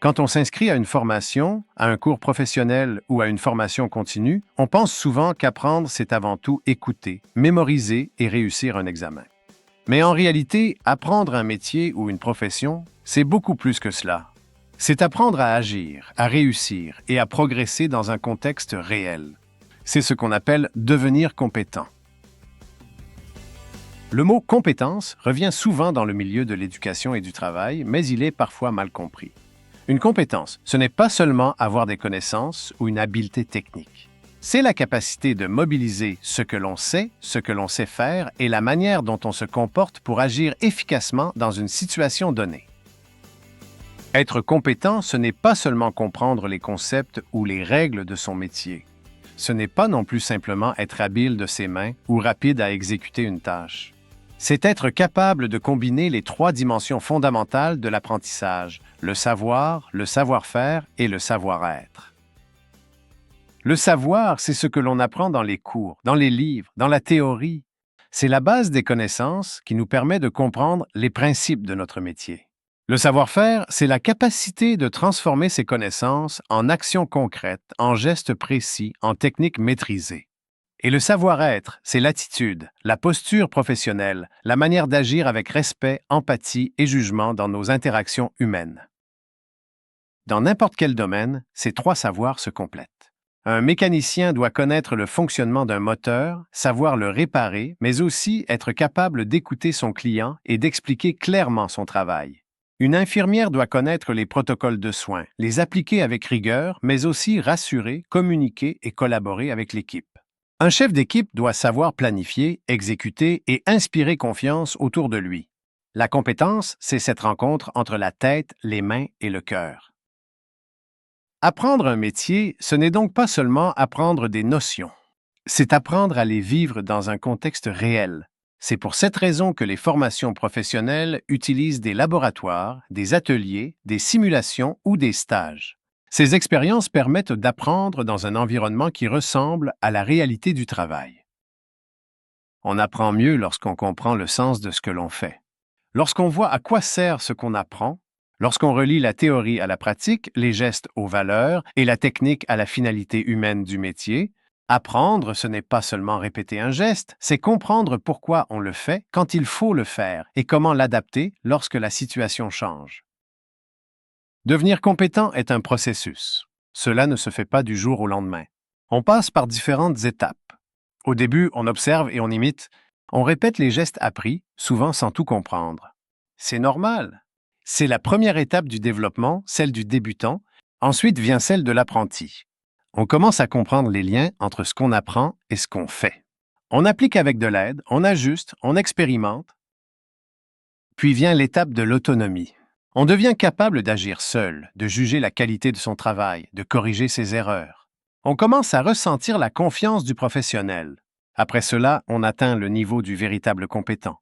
Quand on s'inscrit à une formation, à un cours professionnel ou à une formation continue, on pense souvent qu'apprendre, c'est avant tout écouter, mémoriser et réussir un examen. Mais en réalité, apprendre un métier ou une profession, c'est beaucoup plus que cela. C'est apprendre à agir, à réussir et à progresser dans un contexte réel. C'est ce qu'on appelle devenir compétent. Le mot compétence revient souvent dans le milieu de l'éducation et du travail, mais il est parfois mal compris. Une compétence, ce n'est pas seulement avoir des connaissances ou une habileté technique. C'est la capacité de mobiliser ce que l'on sait faire et la manière dont on se comporte pour agir efficacement dans une situation donnée. Être compétent, ce n'est pas seulement comprendre les concepts ou les règles de son métier. Ce n'est pas non plus simplement être habile de ses mains ou rapide à exécuter une tâche. C'est être capable de combiner les 3 dimensions fondamentales de l'apprentissage, le savoir, le savoir-faire et le savoir-être. Le savoir, c'est ce que l'on apprend dans les cours, dans les livres, dans la théorie. C'est la base des connaissances qui nous permet de comprendre les principes de notre métier. Le savoir-faire, c'est la capacité de transformer ces connaissances en actions concrètes, en gestes précis, en techniques maîtrisées. Et le savoir-être, c'est l'attitude, la posture professionnelle, la manière d'agir avec respect, empathie et jugement dans nos interactions humaines. Dans n'importe quel domaine, ces 3 savoirs se complètent. Un mécanicien doit connaître le fonctionnement d'un moteur, savoir le réparer, mais aussi être capable d'écouter son client et d'expliquer clairement son travail. Une infirmière doit connaître les protocoles de soins, les appliquer avec rigueur, mais aussi rassurer, communiquer et collaborer avec l'équipe. Un chef d'équipe doit savoir planifier, exécuter et inspirer confiance autour de lui. La compétence, c'est cette rencontre entre la tête, les mains et le cœur. Apprendre un métier, ce n'est donc pas seulement apprendre des notions. C'est apprendre à les vivre dans un contexte réel. C'est pour cette raison que les formations professionnelles utilisent des laboratoires, des ateliers, des simulations ou des stages. Ces expériences permettent d'apprendre dans un environnement qui ressemble à la réalité du travail. On apprend mieux lorsqu'on comprend le sens de ce que l'on fait. Lorsqu'on voit à quoi sert ce qu'on apprend, lorsqu'on relie la théorie à la pratique, les gestes aux valeurs et la technique à la finalité humaine du métier, apprendre, ce n'est pas seulement répéter un geste, c'est comprendre pourquoi on le fait, quand il faut le faire et comment l'adapter lorsque la situation change. Devenir compétent est un processus. Cela ne se fait pas du jour au lendemain. On passe par différentes étapes. Au début, on observe et on imite. On répète les gestes appris, souvent sans tout comprendre. C'est normal. C'est la première étape du développement, celle du débutant. Ensuite vient celle de l'apprenti. On commence à comprendre les liens entre ce qu'on apprend et ce qu'on fait. On applique avec de l'aide, on ajuste, on expérimente. Puis vient l'étape de l'autonomie. On devient capable d'agir seul, de juger la qualité de son travail, de corriger ses erreurs. On commence à ressentir la confiance du professionnel. Après cela, on atteint le niveau du véritable compétent.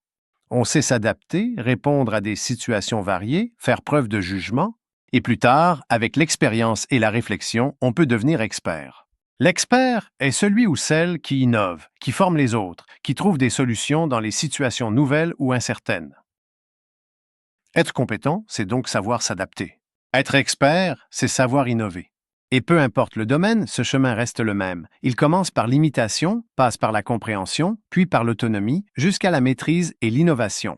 On sait s'adapter, répondre à des situations variées, faire preuve de jugement, et plus tard, avec l'expérience et la réflexion, on peut devenir expert. L'expert est celui ou celle qui innove, qui forme les autres, qui trouve des solutions dans les situations nouvelles ou incertaines. Être compétent, c'est donc savoir s'adapter. Être expert, c'est savoir innover. Et peu importe le domaine, ce chemin reste le même. Il commence par l'imitation, passe par la compréhension, puis par l'autonomie, jusqu'à la maîtrise et l'innovation.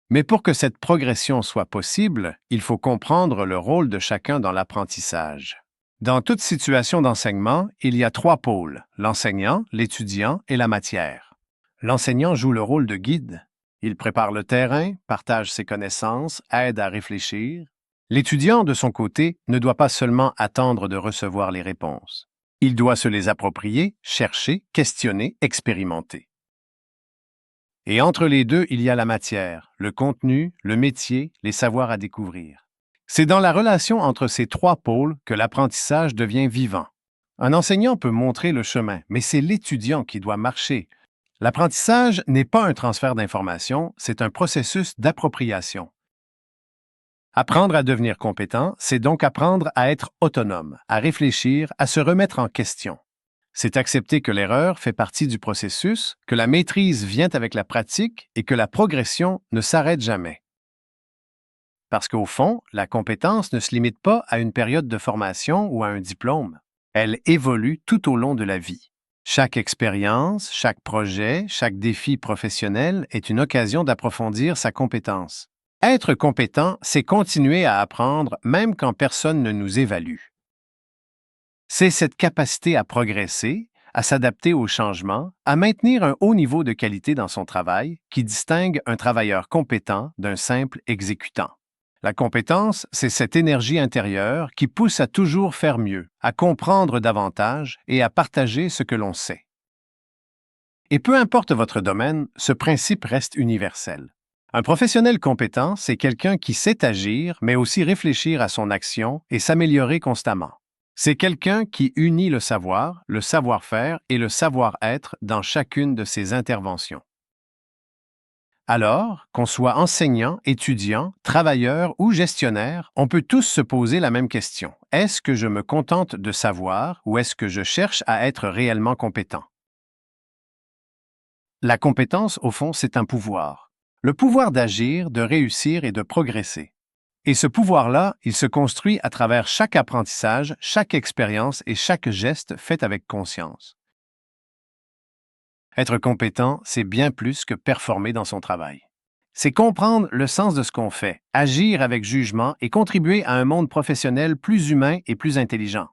Mais pour que cette progression soit possible, il faut comprendre le rôle de chacun dans l'apprentissage. Dans toute situation d'enseignement, il y a 3 pôles, l'enseignant, l'étudiant et la matière. L'enseignant joue le rôle de guide. Il prépare le terrain, partage ses connaissances, aide à réfléchir. L'étudiant, de son côté, ne doit pas seulement attendre de recevoir les réponses. Il doit se les approprier, chercher, questionner, expérimenter. Et entre les deux, il y a la matière, le contenu, le métier, les savoirs à découvrir. C'est dans la relation entre ces 3 pôles que l'apprentissage devient vivant. Un enseignant peut montrer le chemin, mais c'est l'étudiant qui doit marcher. L'apprentissage n'est pas un transfert d'informations, c'est un processus d'appropriation. Apprendre à devenir compétent, c'est donc apprendre à être autonome, à réfléchir, à se remettre en question. C'est accepter que l'erreur fait partie du processus, que la maîtrise vient avec la pratique et que la progression ne s'arrête jamais. Parce qu'au fond, la compétence ne se limite pas à une période de formation ou à un diplôme. Elle évolue tout au long de la vie. Chaque expérience, chaque projet, chaque défi professionnel est une occasion d'approfondir sa compétence. Être compétent, c'est continuer à apprendre même quand personne ne nous évalue. C'est cette capacité à progresser, à s'adapter aux changements, à maintenir un haut niveau de qualité dans son travail qui distingue un travailleur compétent d'un simple exécutant. La compétence, c'est cette énergie intérieure qui pousse à toujours faire mieux, à comprendre davantage et à partager ce que l'on sait. Et peu importe votre domaine, ce principe reste universel. Un professionnel compétent, c'est quelqu'un qui sait agir, mais aussi réfléchir à son action et s'améliorer constamment. C'est quelqu'un qui unit le savoir-faire et le savoir-être dans chacune de ses interventions. Alors, qu'on soit enseignant, étudiant, travailleur ou gestionnaire, on peut tous se poser la même question. Est-ce que je me contente de savoir ou est-ce que je cherche à être réellement compétent? La compétence, au fond, c'est un pouvoir. Le pouvoir d'agir, de réussir et de progresser. Et ce pouvoir-là, il se construit à travers chaque apprentissage, chaque expérience et chaque geste fait avec conscience. Être compétent, c'est bien plus que performer dans son travail. C'est comprendre le sens de ce qu'on fait, agir avec jugement et contribuer à un monde professionnel plus humain et plus intelligent.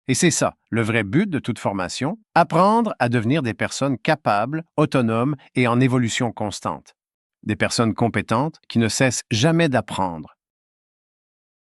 Et c'est ça, le vrai but de toute formation, apprendre à devenir des personnes capables, autonomes et en évolution constante. Des personnes compétentes qui ne cessent jamais d'apprendre,